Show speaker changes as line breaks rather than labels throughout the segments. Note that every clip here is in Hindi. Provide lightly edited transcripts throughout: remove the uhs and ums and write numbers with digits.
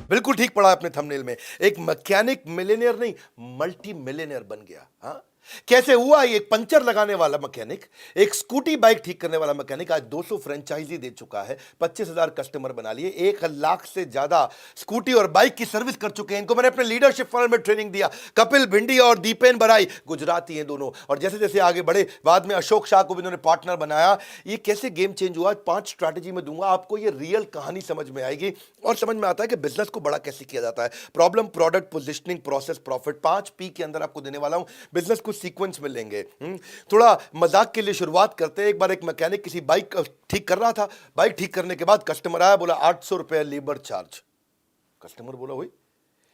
बिल्कुल ठीक पढ़ा आपने थंबनेल में। एक मैकेनिक मिलियनेयर नहीं, मल्टी मिलियनेयर बन गया। हाँ, कैसे हुआ? एक पंचर लगाने वाला मैकेनिक, एक स्कूटी बाइक ठीक करने वाला मैकेनिक आज 200 फ्रेंचाइजी दे चुका है, 25,000 कस्टमर बना लिए, 1 लाख से ज्यादा स्कूटी और बाइक की सर्विस कर चुके हैं। इनको मैंने अपने लीडरशिप फनल में ट्रेनिंग दिया। कपिल भिंडिया और दीपेन बराई गुजराती हैं दोनों, और जैसे जैसे आगे बढ़े बाद में अशोक शाह को भी इन्होंने पार्टनर बनाया। ये कैसे गेम चेंज हुआ? 5 स्ट्रैटेजी में दूंगा आपको, ये रियल कहानी समझ में आएगी और समझ में आता है कि बिजनेस को बड़ा कैसे किया जाता है। Problem, product, positioning, process, profit, 5 P के अंदर आपको देने वाला हूं। बिजनेस को सीक्वेंस में लेंगे। थोड़ा मजाक के लिए शुरुआत करते हैं। एक बार एक मैकेनिक किसी बाइक ठीक कर रहा था। बाइक ठीक करने के बाद कस्टमर आया, बोला 800 रुपया लेबर चार्ज। कस्टमर बोला, वही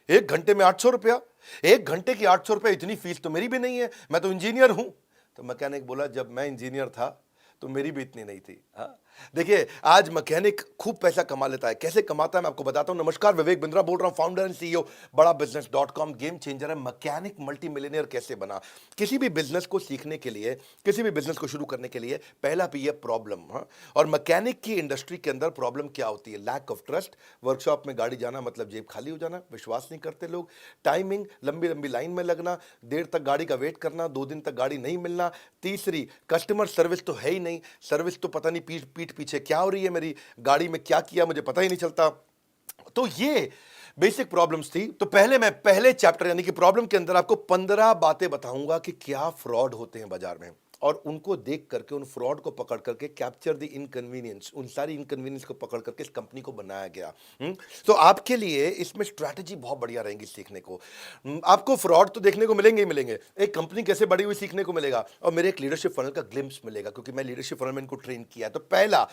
1 घंटे में 800 रुपया? 1 घंटे की 800 रुपया, इतनी फीस तो मेरी भी नहीं है, मैं तो इंजीनियर हूं। तो मैकेनिक बोला, जब मैं इंजीनियर था तो मेरी भी इतनी नहीं थी। हाँ, देखिए आज मैकेनिक खूब पैसा कमा लेता है। कैसे कमाता है मैं आपको बताता हूं। नमस्कार, विवेक बिंद्रा बोल रहा हूं, फाउंडर एंड सीईओ बड़ा बिजनेस.com। गेम चेंजर है। मैकेनिक मल्टी मिलियनेयर कैसे बना? किसी भी बिजनेस को सीखने के लिए, किसी भी बिजनेस को शुरू करने के लिए पहला पी है प्रॉब्लम। हाँ, और मैकेनिक की इंडस्ट्री के अंदर प्रॉब्लम क्या होती है? Lack of trust. वर्कशॉप में गाड़ी जाना मतलब जेब खाली हो जाना, विश्वास नहीं करते लोग। टाइमिंग, लंबी लंबी लाइन में लगना, देर तक गाड़ी का वेट करना, 2 दिन तक गाड़ी नहीं मिलना। तीसरी, कस्टमर सर्विस तो है ही नहीं। सर्विस तो पता नहीं पीठ पीछे क्या हो रही है, मेरी गाड़ी में क्या किया मुझे पता ही नहीं चलता। तो ये बेसिक प्रॉब्लम्स थी। तो मैं पहले चैप्टर यानी कि प्रॉब्लम के अंदर आपको 15 बातें बताऊंगा कि क्या फ्रॉड होते हैं बाजार में, और उनको देख करके, उन फ्रॉड को पकड़ करके, कैप्चर द इनकन्वीनियंस, उन सारी इनकन्वीनियंस को पकड़ करके इस कंपनी को बनाया गया। तो आपके लिए इसमें स्ट्रैटेजी बहुत बढ़िया रहेगी सीखने को। आपको फ्रॉड तो देखने को मिलेंगे ही मिलेंगे, एक कंपनी कैसे बड़ी हुई सीखने को मिलेगा, और मेरे एक लीडरशिप फनल का ग्लिम्स मिलेगा, क्योंकि मैं लीडरशिप फनल में इनको ट्रेन किया। तो पहला,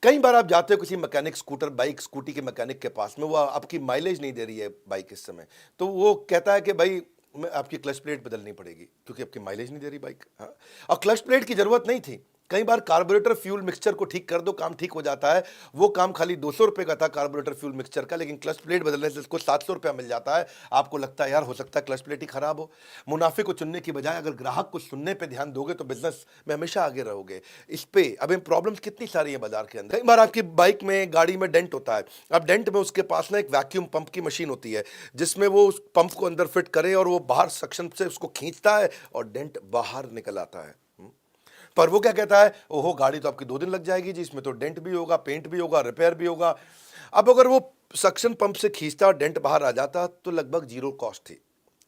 कई बार आप जाते हो किसी मैकेनिक, स्कूटर बाइक स्कूटी के मैकेनिक के पास में, वो आपकी माइलेज नहीं दे रही है बाइक इस समय, तो वो कहता है कि भाई मैं आपकी क्लच प्लेट बदलनी पड़ेगी क्योंकि आपकी माइलेज नहीं दे रही बाइक। हाँ, और क्लच प्लेट की जरूरत नहीं थी। कई बार कार्बोरेटर फ्यूल मिक्सचर को ठीक कर दो, काम ठीक हो जाता है। वो काम खाली 200 रुपए का था कार्बोरेटर फ्यूल मिक्सचर का, लेकिन क्लच प्लेट बदलने से उसको 700 रुपया मिल जाता है। आपको लगता है यार हो सकता है क्लच प्लेट ही खराब हो। मुनाफे को चुनने की बजाय अगर ग्राहक को सुनने पे ध्यान दोगे तो बिजनेस में हमेशा आगे रहोगे। इस पे अब प्रॉब्लम्स कितनी सारी है बाजार के अंदर। कई बार आपकी बाइक में, गाड़ी में डेंट होता है। अब डेंट में उसके पास ना एक वैक्यूम पंप की मशीन होती है, जिसमें वो उस पंप को अंदर फिट करे और वो बाहर सक्शन से उसको खींचता है और डेंट बाहर निकल आता है। पर वो क्या कहता है, ओहो गाड़ी तो आपकी 2 दिन लग जाएगी जी, इसमें तो डेंट भी होगा, पेंट भी होगा, रिपेयर भी होगा। अब अगर वो सक्शन पंप से खींचता और डेंट बाहर आ जाता तो लगभग 0 कॉस्ट थी।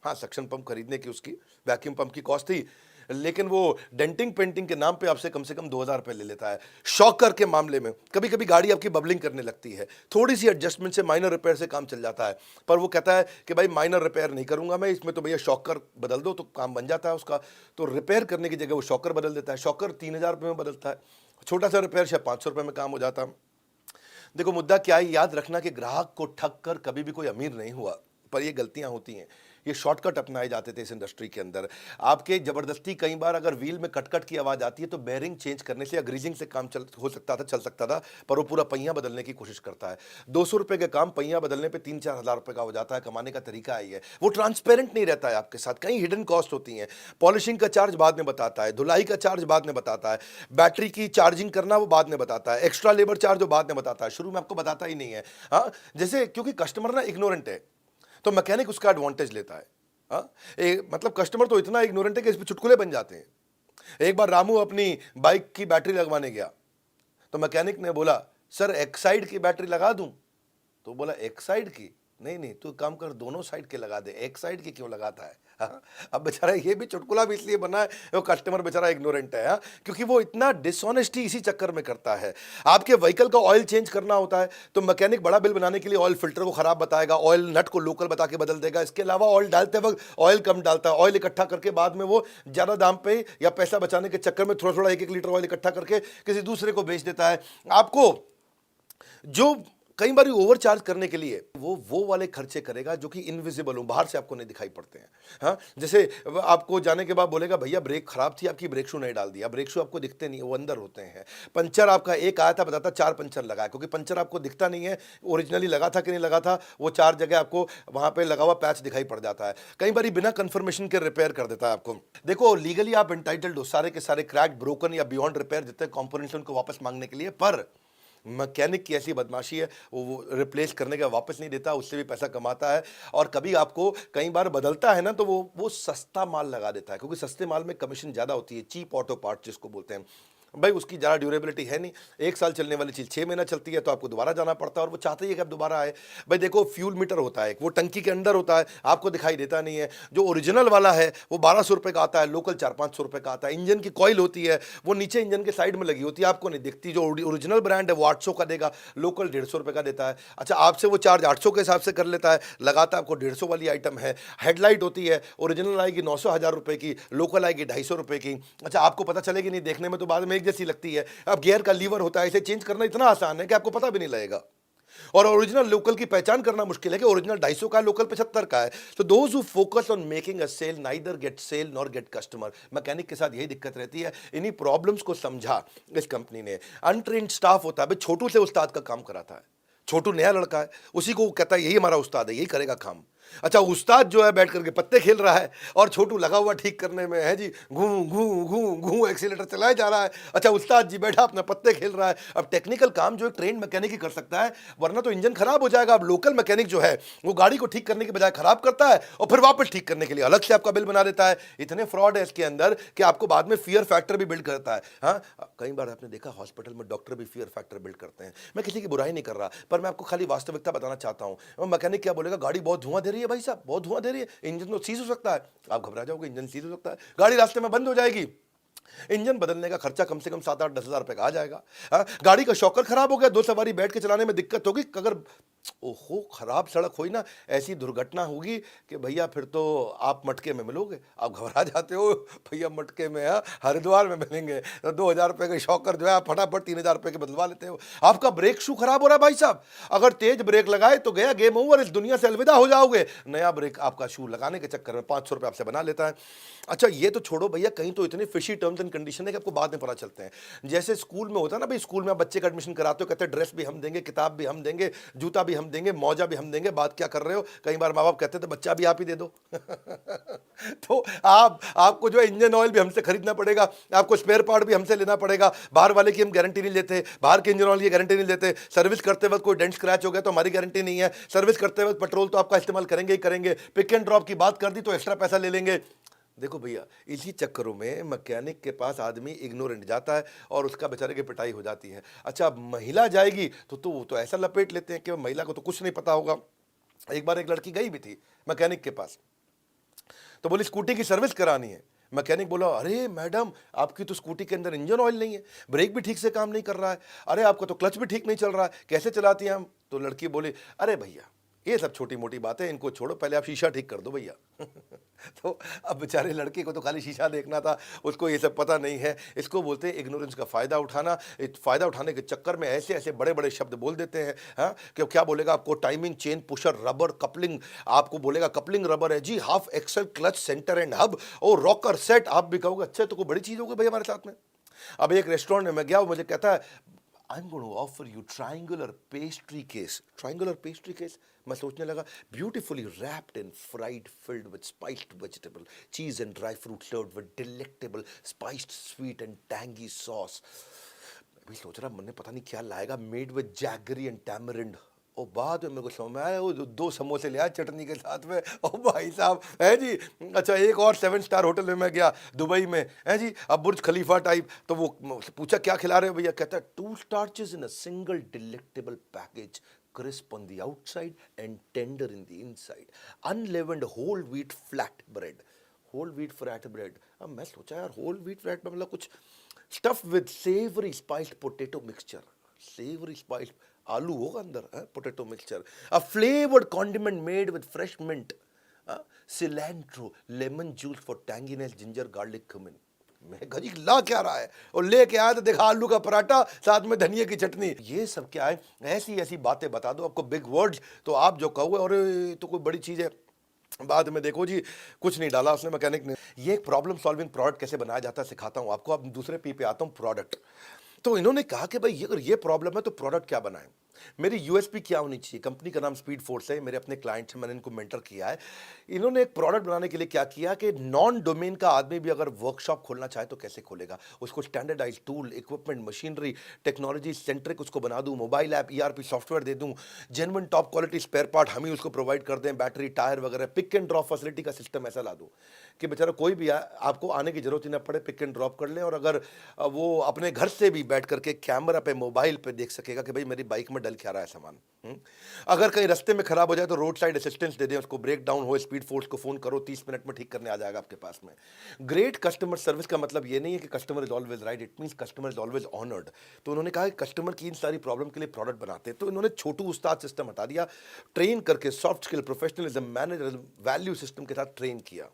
हाँ, सक्शन पंप खरीदने की, उसकी वैक्यूम पंप की कॉस्ट थी, लेकिन वो डेंटिंग पेंटिंग के नाम पे आपसे कम से कम 2,000 रुपये ले लेता है। शॉकर के मामले में कभी कभी गाड़ी आपकी बबलिंग करने लगती है, थोड़ी सी एडजस्टमेंट से, माइनर रिपेयर से काम चल जाता है। पर वो कहता है कि भाई माइनर रिपेयर नहीं करूंगा मैं, इसमें तो भैया शॉकर बदल दो तो काम बन जाता है उसका। तो रिपेयर करने की जगह वो शॉकर बदल देता है। शॉकर 3,000 रुपये में बदलता है, छोटा सा रिपेयर शायद 500 रुपये में काम हो जाता है। देखो मुद्दा क्या है, याद रखना कि ग्राहक को ठग कर कभी भी कोई अमीर नहीं हुआ, पर ये गलतियां होती हैं। ये शॉर्टकट अपनाए जाते थे इस इंडस्ट्री के अंदर। आपके जबरदस्ती, कई बार अगर व्हील में कटकट की आवाज आती है तो बेयरिंग चेंज करने से या ग्रीजिंग से काम चल सकता था, पर वो पूरा पहिया बदलने की कोशिश करता है। 200 रुपए के काम पहिया बदलने पे 3-4 हजार रुपए का हो जाता है। कमाने का तरीका है ये। वो ट्रांसपेरेंट नहीं रहता है आपके साथ, कई हिडन कॉस्ट होती हैं। पॉलिशिंग का चार्ज बाद में बताता है, धुलाई का चार्ज बाद में बताता है, बैटरी की चार्जिंग करना वो बाद में बताता है, एक्स्ट्रा लेबर चार्ज वो बाद में बताता है, शुरू में आपको बताता ही नहीं है। हाँ, जैसे क्योंकि कस्टमर ना इग्नोरेंट है, तो मैकेनिक उसका एडवांटेज लेता है। हाँ, मतलब कस्टमर तो इतना इग्नोरेंट है कि इस पे चुटकुले बन जाते हैं। एक बार रामू अपनी बाइक की बैटरी लगवाने गया, तो मैकेनिक ने बोला सर एक्साइड की बैटरी लगा दूं? तो बोला एक्साइड की? नहीं नहीं, तू काम कर, दोनों साइड के लगा दे, एक साइड की क्यों लगाता है? हाँ? अब बेचारा ये भी चुटकुला भी इसलिए बना है, वो कस्टमर बेचारा इग्नोरेंट है। हाँ? क्योंकि वो इतना डिसऑनेस्टी इसी चक्कर में करता है। आपके व्हीकल का ऑयल चेंज करना होता है तो मैकेनिक बड़ा बिल बनाने के लिए ऑयल फिल्टर को खराब बताएगा, ऑयल नट को लोकल बता के बदल देगा। इसके अलावा ऑयल डालते वक्त ऑयल कम डालता है, ऑयल इकट्ठा करके बाद में वो ज्यादा दाम पे या पैसा बचाने के चक्कर में थोड़ा थोड़ा 1-1 लीटर ऑयल इकट्ठा करके किसी दूसरे को बेच देता है। आपको जो कई बार ओवर चार्ज करने के लिए वो वाले खर्चे करेगा जो कि इनविजिबल हो, बाहर से आपको नहीं दिखाई पड़ते हैं। हाँ, जैसे आपको जाने के बाद बोलेगा भैया ब्रेक खराब थी, आपकी ब्रेक शू नहीं डाल दिया। ब्रेक शू आपको दिखते नहीं, वो अंदर होते हैं। पंचर आपका एक आया था, बताता 4 पंचर लगा है, क्योंकि पंचर आपको दिखता नहीं है ओरिजिनली लगा था कि नहीं लगा था। वो 4 जगह आपको वहां पे लगा हुआ पैच दिखाई पड़ जाता है। कई बार बिना कंफर्मेशन के रिपेयर कर देता है आपको। देखो लीगली आप एंटाइटल्ड हो सारे के सारे क्रैक, ब्रोकन या बियॉन्ड रिपेयर जितने कॉम्पोनेंट्स उनको वापस मांगने के लिए, पर मैकेनिक की ऐसी बदमाशी है, वो रिप्लेस करने का वापस नहीं देता, उससे भी पैसा कमाता है। और कभी आपको कई बार बदलता है ना, तो वो सस्ता माल लगा देता है, क्योंकि सस्ते माल में कमीशन ज़्यादा होती है, चीप ऑटो पार्ट जिसको बोलते हैं। भाई उसकी ज़्यादा ड्यूरेबिलिटी है नहीं, 1 साल चलने वाली चीज़ 6 महीना चलती है, तो आपको दोबारा जाना पड़ता है, और वो चाहते ही है कि आप दोबारा आए। भाई देखो, फ्यूल मीटर होता है, वो टंकी के अंदर होता है, आपको दिखाई देता नहीं है। जो ओरिजिनल वाला है वो 1200 रुपये का आता है, लोकल 400-500 रुपये का आता है। इंजन की कॉइल होती है, वो नीचे इंजन के साइड में लगी होती है, आपको नहीं दिखती। जो ओरिजिनल ब्रांड है वो 800 का देगा, लोकल 150 रुपये का देता है। अच्छा, आपसे वो चार्ज 800 के हिसाब से कर लेता है, लगाता है आपको 150 वाली आइटम है। हेडलाइट होती है, ओरिजिनल आएगी 900-1000 रुपये की, लोकल आएगी 250 रुपये की। अच्छा, आपको पता चलेगी नहीं, देखने में तो बाद में एक जैसी लगती है। अब गियर का लीवर होता है, इसे चेंज करना इतना आसान है कि आपको पता भी नहीं लगेगा। और ओरिजिनल लोकल की पहचान करना मुश्किल है कि ओरिजिनल 250 का है, लोकल 75 का है। तो those who focus on making a sale neither get sale nor get customer. Mechanic के साथ यही दिक्कत रहती है। इन्हीं प्रॉब्लम्स को समझा इस कंपनी ने। अनट्रेन्ड स्टाफ होता है, भाई छोटू से उस्ताद का काम कराता है। छोटू नया लड़का है, उसी को कहता है यही हमारा उस्ताद है, यही करेगा काम। अच्छा, उस्ताद जो है बैठ करके पत्ते खेल रहा है, और छोटू लगा हुआ ठीक करने में है जी, घू घू घू घू एक्सीलेटर चलाया जा रहा है। अच्छा, उस्ताद जी बैठा अपना पत्ते खेल रहा है। अब टेक्निकल काम जो एक ट्रेंड मैकेनिक ही कर सकता है, वरना तो इंजन खराब हो जाएगा। अब लोकल मैकेनिक जो है वो गाड़ी को ठीक करने के बजाय खराब करता है, और फिर वापस ठीक करने के लिए अलग से आपका बिल बना देता है। इतने फ्रॉड है इसके अंदर कि आपको बाद में फियर फैक्टर भी बिल्ड करता है। हाँ, कई बार आपने देखा हॉस्पिटल में डॉक्टर भी फियर फैक्टर बिल्ड करते हैं। मैं किसी की बुराई नहीं कर रहा, पर मैं आपको खाली वास्तविकता बताना चाहता हूँ। मैकेनिक क्या बोलेगा, गाड़ी बहुत धुआं दे रही है भाई साहब, बहुत धुआं दे रही है, इंजन तो सीज हो सकता है। आप घबरा जाओगे, इंजन सीज हो सकता है, गाड़ी रास्ते में बंद हो जाएगी। इंजन बदलने का खर्चा कम से कम 7-8-10 हज़ार रुपए का आ जाएगा। हाँ, गाड़ी का शॉकर खराब हो गया, 2 सवारी बैठ के चलाने में दिक्कत होगी। अगर ओहो खराब सड़क हुई ना, ऐसी दुर्घटना होगी कि भैया फिर तो आप मटके में मिलोगे। आप घबरा जाते हो, भैया मटके में है, हरिद्वार में मिलेंगे। तो 2,000 रुपये का शॉकर जो है आप फटाफट 3,000 रुपये के बदलवा लेते हो। आपका ब्रेक शू खराब हो रहा है भाई साहब, अगर तेज ब्रेक लगाए तो गया, गेम ओवर, इस दुनिया से अलविदा हो जाओगे। नया ब्रेक आपका शू लगाने के चक्कर में 500 रुपये आपसे बना लेता है। अच्छा, ये तो छोड़ो भैया, कहीं तो इतने फिशी टर्म्स एंड कंडीशन है कि आपको बाद में पता चलते हैं। जैसे स्कूल में होता है ना, भाई स्कूल में आप बच्चे का एडमिशन कराते हो, कहते हैं ड्रेस भी हम देंगे, किताब भी हम देंगे, जूता भी हम देंगे, मौजा भी हम देंगे। बात क्या कर रहे हो, कई बार माँ बाप कहते थे बच्चा भी आप ही दे दो। तो आपको जो है इंजन ऑयल भी हमसे खरीदना पड़ेगा, आपको स्पेयर पार्ट भी हमसे लेना पड़ेगा। बाहर वाले की हम गारंटी नहीं लेते, बाहर के इंजन ऑयल की गारंटी नहीं लेते। सर्विस करते वक्त कोई डेंट स्क्रैच हो गया तो हमारी गारंटी नहीं है। सर्विस करते वक्त पेट्रोल तो आपका इस्तेमाल करेंगे ही करेंगे, पिक एंड ड्रॉप की बात कर दी तो एक्स्ट्रा पैसा ले लेंगे। देखो भैया, इसी चक्करों में मैकेनिक के पास आदमी इग्नोरेंट जाता है और उसका बेचारे की पिटाई हो जाती है। अच्छा, महिला जाएगी तो वो तो ऐसा लपेट लेते हैं कि महिला को तो कुछ नहीं पता होगा। एक बार एक लड़की गई भी थी मैकेनिक के पास, तो बोली स्कूटी की सर्विस करानी है। मैकेनिक बोला, अरे मैडम, आपकी तो स्कूटी के अंदर इंजन ऑयल नहीं है, ब्रेक भी ठीक से काम नहीं कर रहा है, अरे आपका तो क्लच भी ठीक नहीं चल रहा है, कैसे चलाती हैं हम? तो लड़की बोली, अरे भैया ये सब छोटी मोटी बातें, इनको छोड़ो, पहले आप शीशा ठीक कर दो भैया। तो अब बेचारे लड़के को तो खाली शीशा देखना था, उसको ये सब पता नहीं है। इसको बोलते हैं इग्नोरेंस का फ़ायदा उठाना। फ़ायदा उठाने के चक्कर में ऐसे ऐसे बड़े बड़े शब्द बोल देते हैं। हाँ, कि क्या बोलेगा आपको, timing chain pusher rubber coupling, आपको बोलेगा कपलिंग रबर है जी, half axle clutch centre and hub, और रॉकर सेट। आप भी कहोगे अच्छा तो कोई बड़ी चीज़ होगी भाई हमारे साथ में। अब एक रेस्टोरेंट में मैं गया, वो मुझे कहता है I'm going to offer you triangular pastry case. Triangular pastry case? मैं सोचने लगा, beautifully wrapped and fried, filled with spiced vegetable, cheese and dry fruit, served with delectable spiced sweet and tangy sauce. मैं भी सोच रहा, मैंने पता नहीं क्या लाएगा, made with jaggery and tamarind. और बाद में मेरे को समझ में आया, वो 2 समोसे ले आया चटनी के साथ में। ओ भाई साहब, है जी। अच्छा, एक और 7 स्टार होटल में मैं गया दुबई में, है जी, अब बुर्ज खलीफा टाइप। तो वो पूछा क्या खिला रहे हो भैया, कहता है 2 starches in a single delectable package, crisp on the outside and tender in the inside, unleavened whole wheat flat bread. Whole wheat flat bread. अब मैं सोचा यार, होल व्हीट फ्लैट में मतलब कुछ stuff with savoury spiced potato mixture, savoury spiced आलू होगा अंदर, potato mixture, a flavoured condiment made with fresh mint, cilantro, lemon juice for tanginess, ginger garlic cumin. मैं गजी ला क्या रहा है, और लेके आया तो देखा आलू का पराठा, साथ में धनिया की चटनी। ये सब क्या है, ऐसी ऐसी बातें बता दो आपको, बिग वर्ड्स, तो आप जो कहोगे और तो कोई बड़ी चीज़ है, बाद में देखो जी कुछ नहीं डाला उसने मैकेनिक ने। ये एक प्रॉब्लम सॉल्विंग प्रोडक्ट कैसे बनाया जाता है सिखाता हूँ आपको। अब दूसरे पी पे आता हूँ, प्रोडक्ट। तो इन्होंने कहा कि भाई अगर ये प्रॉब्लम है तो प्रोडक्ट क्या बनाएं। मेरी यूएसपी क्या होनी चाहिए? कंपनी का नाम स्पीड फोर्स है, मेरे अपने क्लाइंट्स हैं, मैंने इनको मेंटर किया है। इन्होंने एक प्रोडक्ट बनाने के लिए क्या किया कि नॉन डोमेन का आदमी भी अगर वर्कशॉप खोलना चाहे तो कैसे खोलेगा? उसको standardized tool, equipment, machinery, technology centric उसको बना दूँ, मोबाइल ऐप, ईआरपी सॉफ्टवेयर दे दूँ, genuine top quality spare part हम ही उसको प्रोवाइड कर दें, बैटरी, टायर वगैरह, पिक एंड ड्रॉप फैसिलिटी का सिस्टम ऐसा ला दूँ कि बेचारा कोई भी आए, आपको आने की ज़रूरत ही ना पड़े, पिक एंड ड्रॉप कर लें और अगर वो अपने घर से भी बैठ करके कैमरा पे, मोबाइल पे देख सकेगा कि भाई मेरी बाइक में डल क्या रहा है सामान। अगर कहीं रास्ते में खराब हो जाए तो रोड साइड असिस्टेंस दे दें उसको, ब्रेक डाउन हो स्पीड फोर्स को फ़ोन करो, 30 मिनट में ठीक करने आ जाएगा आपके पास में। ग्रेट कस्टमर सर्विस का मतलब ये नहीं है कि customer is always right, it means customer is always honoured. तो उन्होंने कहा कि कस्टमर की इन सारी प्रॉब्लम के लिए प्रोडक्ट बनाते हैं, तो इन्होंने छोटू उस्ताद सिस्टम हटा दिया, ट्रेन करके soft skill, professionalism, manager, value system के साथ ट्रेन किया।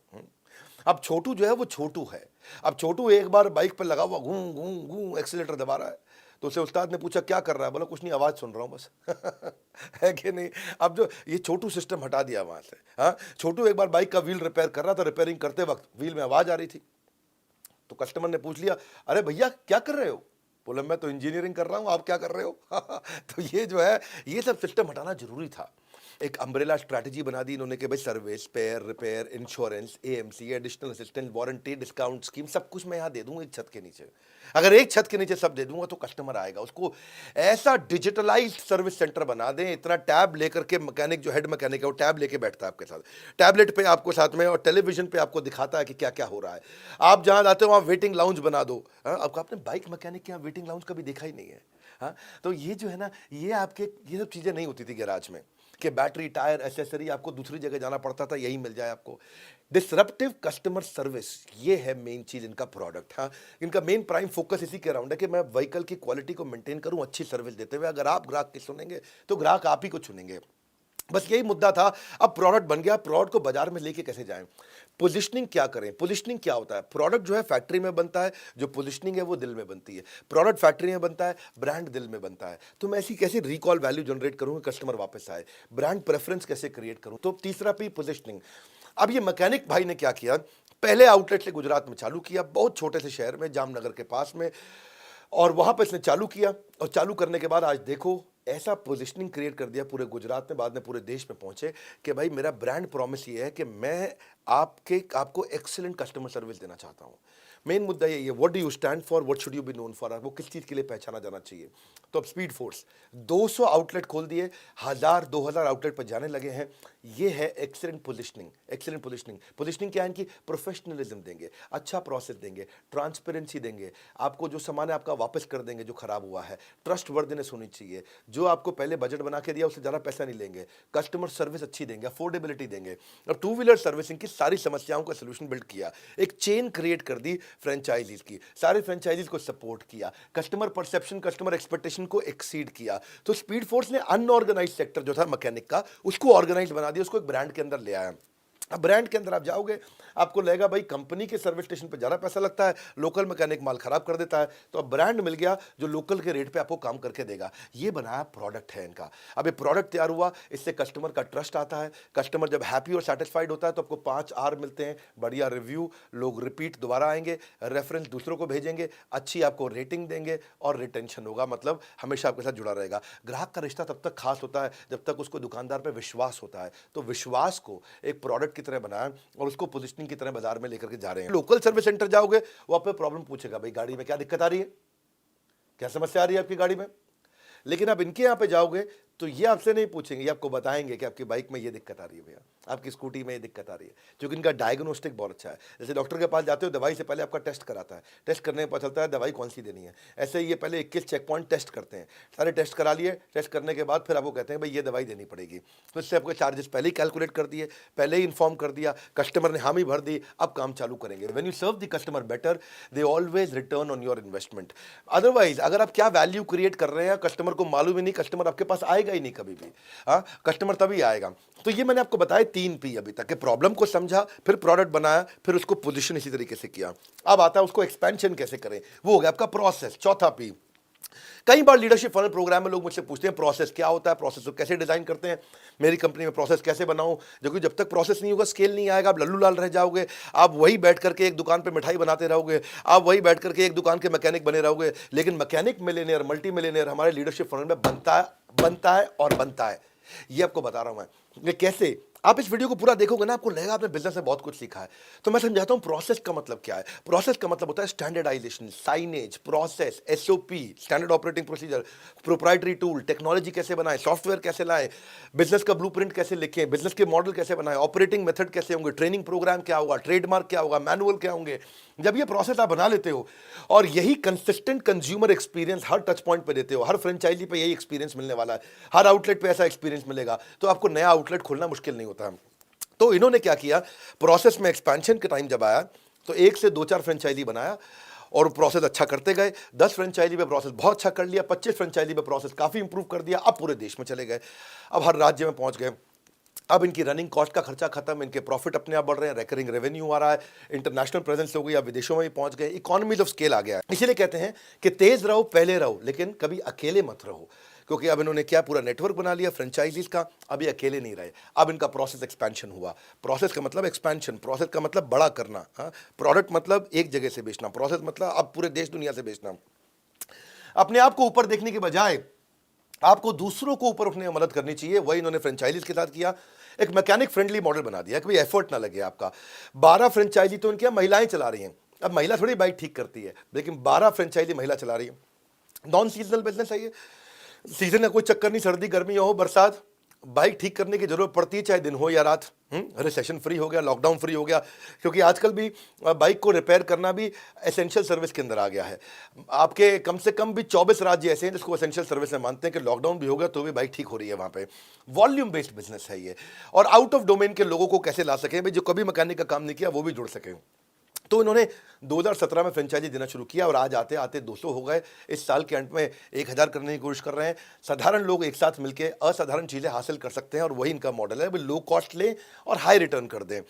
अब छोटू जो है वो छोटू है। अब छोटू एक बार बाइक पर लगा हुआ घूं घूं घूं एक्सीलेटर दबा रहा है, तो उसे उस्ताद ने पूछा क्या कर रहा है? बोला कुछ नहीं, आवाज़ सुन रहा हूँ बस। है कि नहीं? अब जो ये छोटू सिस्टम हटा दिया वहाँ से। हाँ, छोटू एक बार बाइक का व्हील रिपेयर कर रहा था, रिपेयरिंग करते वक्त व्हील में आवाज़ आ रही थी, तो कस्टमर ने पूछ लिया, अरे भैया क्या कर रहे हो? बोला मैं तो इंजीनियरिंग कर रहा हूँ, आप क्या कर रहे हो? तो ये जो है ये सब सिस्टम हटाना जरूरी था। एक अम्ब्रेला स्ट्रैटेजी बना दी इन्होंने कि भाई service, spare, repair, insurance, AMC, additional assistance, warranty, discount scheme, सब कुछ मैं यहाँ दे दूँ एक छत के नीचे। अगर एक छत के नीचे सब दे दूंगा तो कस्टमर आएगा। उसको ऐसा डिजिटलाइज्ड सर्विस सेंटर बना दें, इतना टैब लेकर के मैकेनिक जो हेड मैकेनिक है वो टैब लेके बैठता है आपके साथ, टैबलेट पे आपको साथ में और टेलीविजन पे आपको दिखाता है कि क्या क्या हो रहा है। आप जहाँ जाते हो वहाँ वेटिंग लाउंज बना दो। हाँ, आपको आपने बाइक मैकेनिक के यहाँ वेटिंग लाउंज कभी देखा ही नहीं है। हाँ, तो ये जो है ना, ये आपके ये सब चीज़ें नहीं होती थी गैराज में कि बैटरी, टायर, एसेसरी आपको दूसरी जगह जाना पड़ता था, यही मिल जाए आपको। डिसरप्टिव कस्टमर सर्विस, ये है मेन चीज़ इनका प्रोडक्ट। हाँ, इनका मेन प्राइम फोकस इसी के अराउंड है कि मैं व्हीकल की क्वालिटी को मेंटेन करूं अच्छी सर्विस देते हुए। अगर आप ग्राहक की सुनेंगे तो ग्राहक आप ही को चुनेंगे। बस यही मुद्दा था। अब प्रोडक्ट बन गया, प्रोडक्ट को बाजार में लेके कैसे जाएं? पोजिशनिंग क्या करें? पोजिशनिंग क्या होता है? प्रोडक्ट जो है फैक्ट्री में बनता है, जो पोजिशनिंग है वो दिल में बनती है। प्रोडक्ट फैक्ट्री में बनता है, ब्रांड दिल में बनता है। तो मैं ऐसी कैसे रिकॉल वैल्यू जनरेट करूँ, कस्टमर वापस आए? ब्रांड प्रेफरेंस कैसे क्रिएट करूँ? तो तीसरा पी, पोजिशनिंग। अब ये मैकेनिक भाई ने क्या किया, पहले आउटलेट से गुजरात में चालू किया, बहुत छोटे से शहर में, जामनगर के पास में, और वहाँ पर इसने चालू किया। और चालू करने के बाद आज देखो ऐसा पोजीशनिंग क्रिएट कर दिया पूरे गुजरात में, बाद में पूरे देश में पहुंचे कि भाई मेरा ब्रांड प्रॉमिस ये है कि मैं आपको एक्सीलेंट कस्टमर सर्विस देना चाहता हूँ। मेन मुद्दा यही है, what do you stand for, what should you be known for, वो किस चीज़ के लिए पहचाना जाना चाहिए। तो अब स्पीड फोर्स 200 आउटलेट खोल दिए, 1000-2000 आउटलेट पर जाने लगे हैं। ये है excellent positioning. Excellent positioning, positioning क्या है इनकी? प्रोफेशनलिज्म देंगे, अच्छा प्रोसेस देंगे, ट्रांसपेरेंसी देंगे, आपको जो सामान है आपका वापस कर देंगे जो खराब हुआ है, ट्रस्ट वर्दिनेस होनी चाहिए, जो आपको पहले बजट बना के दिया उससे ज़्यादा पैसा नहीं लेंगे, कस्टमर सर्विस अच्छी देंगे, अफोर्डेबिलिटी देंगे। और टू व्हीलर सर्विसिंग की सारी समस्याओं का सोल्यूशन बिल्ड किया, एक चेन क्रिएट कर दी फ्रेंचाइजीज की, सारे फ्रेंचाइजीज को सपोर्ट किया, कस्टमर परसेप्शन, कस्टमर एक्सपेक्टेशन को एक्सीड किया। तो स्पीड फोर्स ने अनऑर्गेनाइज सेक्टर जो था मैकेनिक का, उसको ऑर्गेनाइज बना दिया, उसको एक ब्रांड के अंदर ले आया। अब ब्रांड के अंदर आप जाओगे, आपको लगेगा भाई कंपनी के सर्विस स्टेशन पे ज़्यादा पैसा लगता है, लोकल मैकेनिक माल खराब कर देता है। तो अब ब्रांड मिल गया जो लोकल के रेट पे आपको काम करके देगा। ये बनाया प्रोडक्ट है इनका। अब ये प्रोडक्ट तैयार हुआ, इससे कस्टमर का ट्रस्ट आता है। कस्टमर जब हैप्पी और सेटिस्फाइड होता है तो आपको 5 आर मिलते हैं, बढ़िया रिव्यू, लोग रिपीट दोबारा आएंगे, रेफरेंस दूसरों को भेजेंगे, अच्छी आपको रेटिंग देंगे और रिटेंशन होगा, मतलब हमेशा आपके साथ जुड़ा रहेगा। ग्राहक का रिश्ता तब तक खास होता है जब तक उसको दुकानदार पर विश्वास होता है। तो विश्वास को एक प्रोडक्ट की तरह बनाया और उसको पोजीशनिंग की तरह बाजार में लेकर के जा रहे हैं। लोकल सर्विस सेंटर जाओगे, वो आप पे प्रॉब्लम पूछेगा, भाई गाड़ी में क्या दिक्कत आ रही है, क्या समस्या आ रही है आपकी गाड़ी में। लेकिन आप इनके यहाँ पे जाओगे तो ये आपसे नहीं पूछेंगे, ये आपको बताएंगे कि आपकी बाइक में ये दिक्कत आ रही है भैया, आपकी स्कूटी में ये दिक्कत आ रही है। क्योंकि इनका डायग्नोस्टिक बहुत अच्छा है। जैसे डॉक्टर के पास जाते हो, दवाई से पहले आपका टेस्ट कराता है, टेस्ट करने में पता चलता है दवाई कौन सी देनी है। ऐसे ही ये पहले 21 चेक पॉइंट टेस्ट करते हैं, सारे टेस्ट करा लिए, टेस्ट करने के बाद फिर आपको कहते हैं भाई ये दवाई देनी पड़ेगी। तो इससे आपको चार्जेस पहले ही कैलकुलेट कर दिए, पहले ही इन्फॉर्म कर दिया, कस्टमर ने हामी भर दी, अब काम चालू करेंगे। When you serve the customer better, they always return on your investment. Otherwise अगर आप क्या वैल्यू क्रिएट कर रहे हैं, कस्टमर को मालूम ही नहीं, कस्टमर आपके पास आएगा ही नहीं कभी भी। हाँ, कस्टमर तभी आएगा। तो ये मैंने आपको बताया 3 पी अभी तक, प्रॉब्लम को समझा, फिर प्रोडक्ट बनाया, फिर उसको पोजीशन इसी तरीके से किया। अब आता है उसको एक्सपेंशन कैसे करें, वो हो गया आपका प्रोसेस, चौथा पी। कई बार लीडरशिप फनल प्रोग्राम में लोग मुझसे पूछते हैं प्रोसेस क्या होता है, प्रोसेस को कैसे डिजाइन करते हैं, मेरी कंपनी में प्रोसेस कैसे बनाऊं। क्योंकि जब तक प्रोसेस नहीं होगा स्केल नहीं आएगा, आप लल्लू लाल रह जाओगे। आप वही बैठ करके एक दुकान पे मिठाई बनाते रहोगे, आप वही बैठ करके एक दुकान के मैकेनिक बने रहोगे। लेकिन मैकेनिक मिलियनेयर, मल्टी मिलियनेयर हमारे लीडरशिप फनल में बनता है और बनता है। ये आपको बता रहा हूं मैं कि कैसे। आप इस वीडियो को पूरा देखोगे ना, आपको लगेगा आपने बिजनेस में बहुत कुछ सीखा है। तो मैं समझाता हूं प्रोसेस का मतलब क्या है। प्रोसेस का मतलब होता है standardization, signage, process, SOP, standard operating procedure, proprietary tool, technology कैसे बनाएं, सॉफ्टवेयर कैसे लाएं, बिजनेस का ब्लूप्रिंट कैसे लिखें, बिजनेस के मॉडल कैसे बनाएं, ऑपरेटिंग मेथड कैसे होंगे, ट्रेनिंग प्रोग्राम क्या होगा, ट्रेडमार्क क्या होगा, मैनुअल क्या होंगे। जब ये प्रोसेस आप बना लेते हो और यही कंसिस्टेंट कंज्यूमर एक्सपीरियंस हर टच पॉइंट पे देते हो, हर फ्रेंचाइजी पे यही एक्सपीरियंस मिलने वाला है, हर आउटलेट पे ऐसा एक्सपीरियंस मिलेगा, तो आपको नया आउटलेट खोलना मुश्किल नहीं होता है। तो इन्होंने क्या किया, प्रोसेस में एक्सपेंशन के टाइम जब आया तो एक से दो चार फ्रेंचाइजी बनाया और प्रोसेस अच्छा करते गए। 10 फ्रेंचाइजी पे प्रोसेस बहुत अच्छा कर लिया, 25 फ्रेंचाइजी पे प्रोसेस काफ़ी इंप्रूव कर दिया। अब पूरे देश में चले गए, अब हर राज्य में पहुंच गए। अब इनकी रनिंग कॉस्ट का खर्चा खत्म, इनके प्रॉफिट अपने आप बढ़ रहे हैं, रिकरिंग रेवेन्यू आ रहा है, इंटरनेशनल प्रेजेंस हो गई, अब विदेशों में भी पहुंच गए, इकोनॉमीज ऑफ स्केल आ गया है। इसीलिए कहते हैं कि तेज रहो, पहले रहो, लेकिन कभी अकेले मत रहो। क्योंकि अब इन्होंने क्या पूरा नेटवर्क बना लिया फ्रेंचाइजीज का, अभी अकेले नहीं रहे। अब इनका प्रोसेस एक्सपेंशन हुआ। प्रोसेस का मतलब एक्सपेंशन, प्रोसेस का मतलब बड़ा करना, हाँ। प्रोडक्ट मतलब एक जगह से बेचना, प्रोसेस मतलब अब पूरे देश दुनिया से बेचना। अपने आप को ऊपर देखने के बजाय आपको दूसरों को ऊपर उठने में मदद करनी चाहिए। वही इन्होंने फ्रेंचाइजीज के साथ किया। एक मैकेनिक फ्रेंडली मॉडल बना दिया, कोई एफर्ट ना लगे आपका। 12 फ्रेंचाइजी तो इनके महिलाएं चला रही हैं। अब महिला थोड़ी बाइक ठीक करती है, लेकिन 12 फ्रेंचाइजी महिला चला रही है। नॉन सीजनल बिजनेस है ये, सीजन का कोई चक्कर नहीं, सर्दी गर्मी हो बरसात, बाइक ठीक करने की जरूरत पड़ती है, चाहे दिन हो या रात। रिसेशन फ्री हो गया, लॉकडाउन फ्री हो गया, क्योंकि आजकल भी बाइक को रिपेयर करना भी एसेंशियल सर्विस के अंदर आ गया है। आपके कम से कम भी 24 राज्य ऐसे हैं जिसको एसेंशियल सर्विस में मानते हैं कि लॉकडाउन भी हो गया तो भी बाइक ठीक हो रही है वहाँ पे। वॉल्यूम बेस्ड बिजनेस है ये। और आउट ऑफ डोमेन के लोगों को कैसे ला सकें भाई, जो कभी मैकेनिक का काम नहीं किया वो भी जुड़ सकें। तो इन्होंने 2017 में फ्रेंचाइजी देना शुरू किया और आज आते आते 200 हो गए। इस साल के अंत में 1000 करने की कोशिश कर रहे हैं। साधारण लोग एक साथ मिलकर असाधारण चीज़ें हासिल कर सकते हैं और वही इनका मॉडल है, भाई लो कॉस्ट लें और हाई रिटर्न कर दें।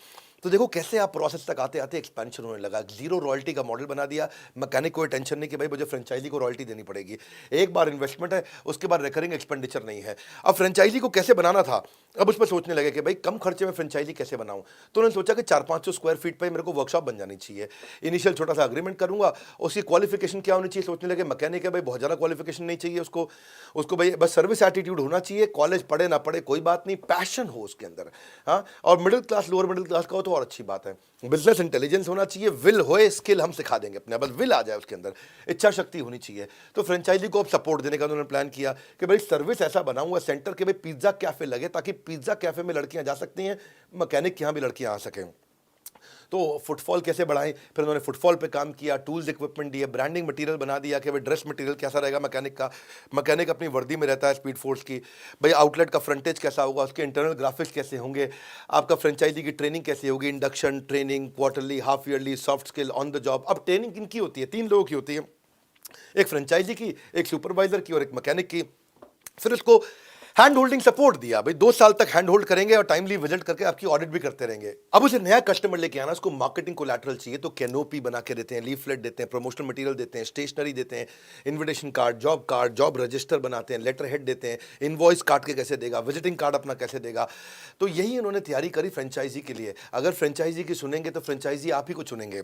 तो देखो कैसे आप प्रोसेस तक आते आते एक्सपेंशन होने लगा। जीरो रॉयल्टी का मॉडल बना दिया। मैकेनिक कोई टेंशन नहीं कि भाई मुझे फ्रेंचाइजी को रॉयल्टी देनी पड़ेगी, एक बार इन्वेस्टमेंट है, उसके बाद रिकरिंग एक्सपेंडिचर नहीं है। अब फ्रेंचाइजी को कैसे बनाना था, अब उस पर सोचने लगे कि भाई कम खर्चे में फ्रेंचाइजी कैसे बनाऊं। तो उन्होंने सोचा कि 400-500 स्क्वायर फीट पर मेरे को वर्कशॉप बन जानी चाहिए। इनिशियल छोटा सा अग्रीमेंट करूंगा, उसकी क्वालिफिकेशन क्या होनी चाहिए, सोचने लगे मैकेनिक है भाई बहुत ज़्यादा क्वालिफिकेशन नहीं चाहिए उसको, उसको भाई बस सर्विस एटीट्यूड होना चाहिए, कॉलेज पढ़े ना पढ़े कोई बात नहीं, पैशन हो उसके अंदर, हाँ। और middle class, lower middle class का हो तो और अच्छी बात है। बिजनेस इंटेलिजेंस होना चाहिए, विल होए, स्किल हम सिखा देंगे अपने, बस विल आ जाए उसके अंदर, इच्छा शक्ति होनी चाहिए। तो फ्रेंचाइजी को अब सपोर्ट देने का उन्होंने प्लान किया कि भाई सर्विस ऐसा बनाऊंगा सेंटर के भाई पिज्जा कैफे लगे, ताकि पिज्जा कैफे में लड़कियां जा सकती हैं, मैकेनिक के यहाँ भी लड़कियां आ सकें। तो फुटफॉल कैसे बढ़ाएं, फिर उन्होंने फुटफॉल पे काम किया, टूल्स इक्विपमेंट दिए, ब्रांडिंग मटेरियल बना दिया कि भाई ड्रेस मटेरियल कैसा रहेगा मैकेनिक का। मैकेनिक अपनी वर्दी में रहता है स्पीड फोर्स की, भाई आउटलेट का फ्रंटेज कैसा होगा, उसके इंटरनल ग्राफिक्स कैसे होंगे, आपका फ्रेंचाइजी की ट्रेनिंग कैसे होगी, induction training, quarterly, half yearly, soft skill, on the job. अब ट्रेनिंग किनकी होती है, 3 लोगों की होती है, एक फ्रेंचाइजी की, एक सुपरवाइजर की और एक मैकेनिक की। फिर इसको हैंड होल्डिंग सपोर्ट दिया, भाई 2 साल तक हैंड होल्ड करेंगे और टाइमली विजिट करके आपकी ऑडिट भी करते रहेंगे। अब उसे नया कस्टमर लेके आना, उसको मार्केटिंग कोलैटरल चाहिए, तो कैनोपी बना के देते हैं, लीफलेट देते हैं, प्रमोशनल मटेरियल देते हैं, स्टेशनरी देते हैं, इन्विटेशन कार्ड, जॉब रजिस्टर बनाते हैं, लेटर हेड देते हैं, इनवॉइस काट के कैसे देगा, विजिटिंग कार्ड अपना कैसे देगा। तो यही इन्होंने तैयारी करी फ्रेंचाइजी के लिए। अगर फ्रेंचाइजी की सुनेंगे तो फ्रेंचाइजी आप ही को चुनेंगे।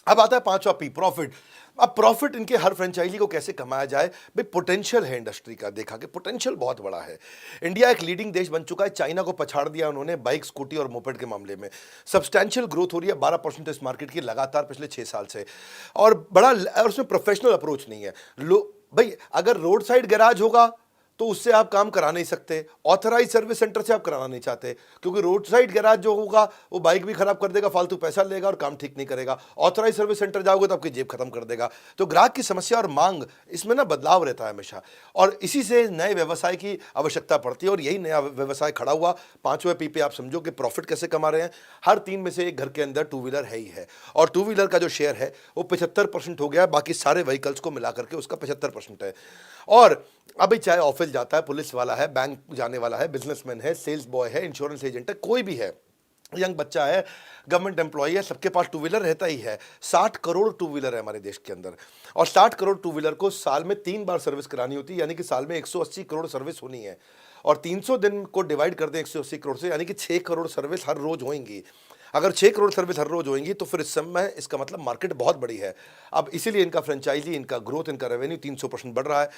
अब आता है 5वां पी, प्रॉफिट। अब प्रॉफिट इनके हर फ्रेंचाइजी को कैसे कमाया जाए, भाई पोटेंशियल है इंडस्ट्री का, देखा कि पोटेंशियल बहुत बड़ा है। इंडिया एक लीडिंग देश बन चुका है, चाइना को पछाड़ दिया उन्होंने बाइक, स्कूटी और मोपेड के मामले में। सब्सटैंशियल ग्रोथ हो रही है 12% इस मार्केट की लगातार पिछले 6 साल से, और और उसमें प्रोफेशनल अप्रोच नहीं है। भाई अगर रोड साइड गैराज होगा तो उससे आप काम करा नहीं सकते, ऑथराइज सर्विस सेंटर से आप कराना नहीं चाहते, क्योंकि रोड साइड गैराज जो होगा वो बाइक भी खराब कर देगा, फालतू पैसा लेगा और काम ठीक नहीं करेगा। ऑथराइज सर्विस सेंटर जाओगे तो आपकी जेब खत्म कर देगा। तो ग्राहक की समस्या और मांग, इसमें ना बदलाव रहता है हमेशा, और इसी से नए व्यवसाय की आवश्यकता पड़ती है। और यही नया व्यवसाय खड़ा हुआ। 5वें पी पे आप समझो कि प्रॉफिट कैसे कमा रहे हैं। हर 3 में से एक घर के अंदर 2 व्हीलर है ही है, और 2 व्हीलर का जो शेयर है वो 75% हो गया, बाकी सारे व्हीकल्स को मिलाकर के उसका 75% है। और अभी चाहे ऑफिस जाता है, पुलिस वाला है, बैंक जाने वाला है, बिजनेसमैन है, सेल्स बॉय है, इंश्योरेंस एजेंट है, कोई भी है, यंग बच्चा है, गवर्नमेंट एम्प्लॉय है, सबके पास टू व्हीलर रहता ही है। 60 करोड़ टू व्हीलर है हमारे देश के अंदर, और 60 करोड़ टू व्हीलर को साल में 3 बार सर्विस करानी होती है, यानी कि साल में 180 करोड़ सर्विस होनी है। और 300 दिन को डिवाइड कर दें 180 करोड़ से, यानी कि 6 करोड़ सर्विस हर रोज होंगी। अगर 6 करोड़ सर्विस हर रोज होंगी तो फिर इस समय इसका मतलब मार्केट बहुत बड़ी है। अब इसीलिए इनका फ्रेंचाइजी, इनका ग्रोथ, इनका रेवेन्यू 300% बढ़ रहा है।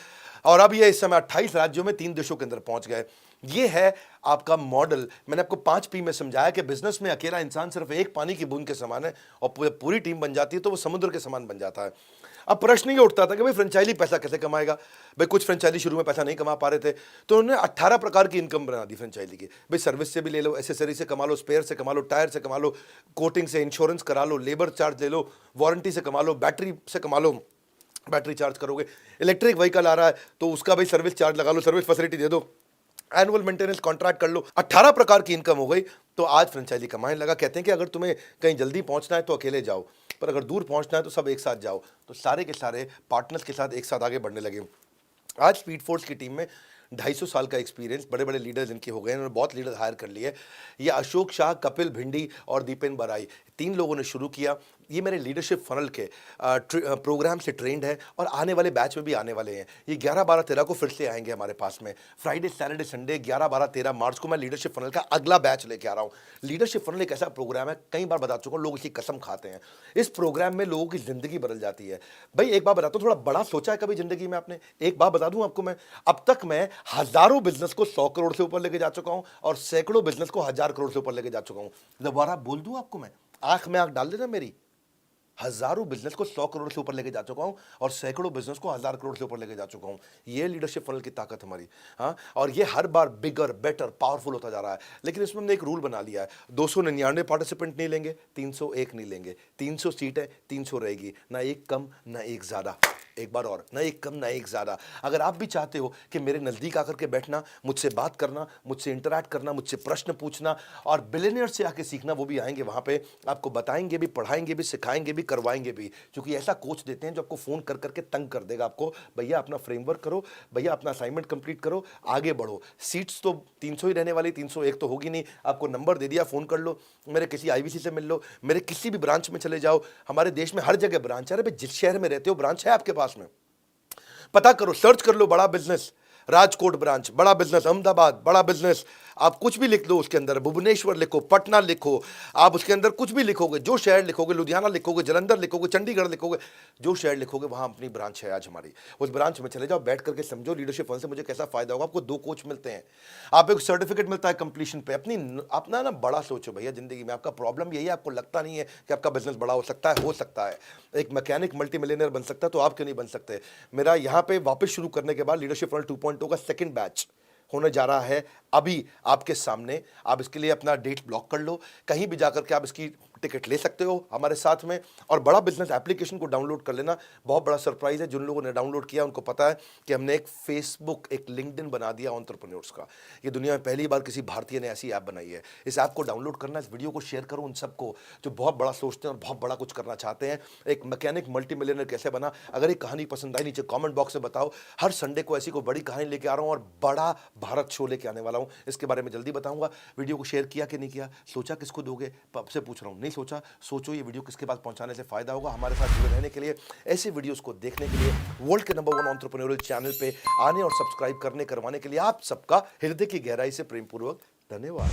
और अब ये इस समय 28 राज्यों में 3 देशों के अंदर पहुंच गए। ये है आपका मॉडल। मैंने आपको 5 पी में समझाया कि बिजनेस में अकेला इंसान सिर्फ एक पानी की बूंद के समान है, और पूरी टीम बन जाती है तो वो समुद्र के समान बन जाता है। अब प्रश्न ये उठता था कि भाई फ्रेंचाइजी पैसा कैसे कमाएगा। भाई कुछ फ्रेंचाइजी शुरू में पैसा नहीं कमा पा रहे थे, तो उन्होंने 18 प्रकार की इनकम बना दी फ्रेंचाइजी की। भाई सर्विस से भी ले लो, एसेसरी से कमा लो, स्पेयर से कमा लो, टायर से कमा लो, कोटिंग से, इंश्योरेंस करा लो, लेबर चार्ज ले लो, वारंटी से कमा लो, बैटरी से कमा लो, बैटरी चार्ज करोगे, इलेक्ट्रिक व्हीकल आ रहा है तो उसका भाई सर्विस चार्ज लगा लो, सर्विस फैसिलिटी दे दो, एनुअल मेंटेनेंस कॉन्ट्रैक्ट कर लो। 18 प्रकार की इनकम हो गई। तो आज फ्रेंचाइजी कमाने लगा। कहते हैं कि अगर तुम्हें कहीं जल्दी पहुंचना है तो अकेले जाओ, पर अगर दूर पहुंचना है तो सब एक साथ जाओ। तो सारे के सारे पार्टनर्स के साथ एक साथ आगे बढ़ने लगे। आज स्पीड फोर्स की टीम में 250 साल का एक्सपीरियंस, बड़े बड़े लीडर्स इनके हो गए, इन्होंने बहुत लीडर हायर कर लिए। ये अशोक शाह, कपिल भिंडी और दीपेन बराई, 3 लोगों ने शुरू किया। ये मेरे लीडरशिप फनल के प्रोग्राम से ट्रेंड है और आने वाले बैच में भी आने वाले हैं। ये 11, 12, 13 को फिर से आएंगे हमारे पास में। फ्राइडे, सैटरडे, संडे 11, 12, 13 मार्च को मैं लीडरशिप फनल का अगला बैच लेके आ रहा हूँ। लीडरशिप फनल एक ऐसा प्रोग्राम है, कई बार बता चुका हूँ, लोग इसकी कसम खाते हैं। इस प्रोग्राम में लोगों की जिंदगी बदल जाती है। भाई एक बात बताता हूँ, थोड़ा बड़ा सोचा है कभी जिंदगी में आपने? एक बात बता दूं आपको मैं, अब तक मैं हजारों बिजनेस को 100 करोड़ से ऊपर लेके जा चुका हूं और सैकड़ों बिजनेस को 1000 करोड़ से ऊपर लेके जा चुका हूं। दोबारा बोल दूं आपको मैं, आंख में आंख डाल देना मेरी, हजारों बिजनेस को 100 करोड़ से ऊपर लेके जा चुका हूं और सैकड़ों बिजनेस को 1000 करोड़ से ऊपर लेके जा चुका हूं। ये लीडरशिप फनल की ताकत हमारी। हाँ, और ये हर बार बिगर, बेटर, पावरफुल होता जा रहा है। लेकिन इसमें हमने एक रूल बना लिया है, 299 पार्टिसिपेंट नहीं लेंगे, 301 नहीं लेंगे। 300 सीट है, 300 रहेगी, ना एक कम ना एक ज्यादा। एक बार और, ना एक कम ना एक ज्यादा। अगर आप भी चाहते हो कि मेरे नजदीक आकर के बैठना, मुझसे बात करना, मुझसे इंटरैक्ट करना, मुझसे प्रश्न पूछना और बिलियनियर से आके सीखना, वो भी आएंगे वहां पे, आपको बताएंगे भी, पढ़ाएंगे भी, सिखाएंगे भी, करवाएंगे भी। क्योंकि ऐसा कोच देते हैं जो आपको फोन कर करके तंग कर देगा आपको, भैया अपना फ्रेमवर्क करो, भैया अपना असाइनमेंट कंप्लीट करो, आगे बढ़ो। सीट्स तो 300 ही रहने वाली, 301 तो होगी नहीं। आपको नंबर दे दिया, फोन कर लो, मेरे किसी आईवीसी से मिल लो, मेरे किसी भी ब्रांच में चले जाओ। हमारे देश में हर जगह ब्रांच है। अरे जिस शहर में रहते हो ब्रांच है आपके पास में, पता करो, सर्च कर लो, बड़ा बिजनेस राजकोट ब्रांच, बड़ा बिजनेस अहमदाबाद, बड़ा बिजनेस, आप कुछ भी लिख दो उसके अंदर, भुवनेश्वर लिखो, पटना लिखो, आप उसके अंदर कुछ भी लिखोगे, जो शहर लिखोगे, लुधियाना लिखोगे, जलंधर लिखोगे, चंडीगढ़ लिखोगे, जो शहर लिखोगे वहां अपनी ब्रांच है आज हमारी। उस ब्रांच में चले जाओ, बैठ करके समझो लीडरशिप फन से मुझे कैसा फायदा होगा। आपको 2 कोच मिलते हैं, आप एक सर्टिफिकेट मिलता है कंप्लीशन पे। अपना ना बड़ा सोचो भैया जिंदगी में। आपका प्रॉब्लम यही है, आपको लगता नहीं है कि आपका बिजनेस बड़ा हो सकता है, एक मैकेनिक मल्टी मिलियनर बन सकता है, तो आप क्यों नहीं बन सकते? मेरा यहाँ पे वापस शुरू करने के बाद लीडरशिप फनल 2.0 का सेकंड बैच होने जा रहा है अभी आपके सामने। आप इसके लिए अपना डेट ब्लॉक कर लो, कहीं भी जाकर के आप इसकी टिकट ले सकते हो हमारे साथ में। और बड़ा बिजनेस एप्लीकेशन को डाउनलोड कर लेना। बहुत बड़ा सरप्राइज है, जिन लोगों ने डाउनलोड किया उनको पता है कि हमने एक फेसबुक, एक लिंक्डइन बना दिया एंटरप्रेन्योर्स का। ये दुनिया में पहली बार किसी भारतीय ने ऐसी ऐप बनाई है। इस ऐप को डाउनलोड करना, इस वीडियो को शेयर करो उन सबको जो बहुत बड़ा सोचते हैं और बहुत बड़ा कुछ करना चाहते हैं। एक मैकेनिक मल्टी मिलियनर कैसे बना? अगर एक कहानी पसंद आई, नीचे कॉमेंट बॉक्स में बताओ। हर संडे को ऐसी कोई बड़ी कहानी लेके आ रहा हूँ और बड़ा भारत शो लेके आने वाला हूँ, इसके बारे में जल्दी बताऊंगा। वीडियो को शेयर किया कि नहीं किया, सोचा किसको दोगे, आपसे पूछ रहा हूँ, नहीं सोचा, सोचो ये वीडियो किसके पास पहुंचाने से फायदा होगा। हमारे साथ जुड़े रहने के लिए, ऐसे वीडियोस को देखने के लिए, वर्ल्ड के नंबर 1 एंटरप्रेन्योरियल चैनल पे आने और सब्सक्राइब करवाने के लिए आप सबका हृदय की गहराई से प्रेमपूर्वक धन्यवाद।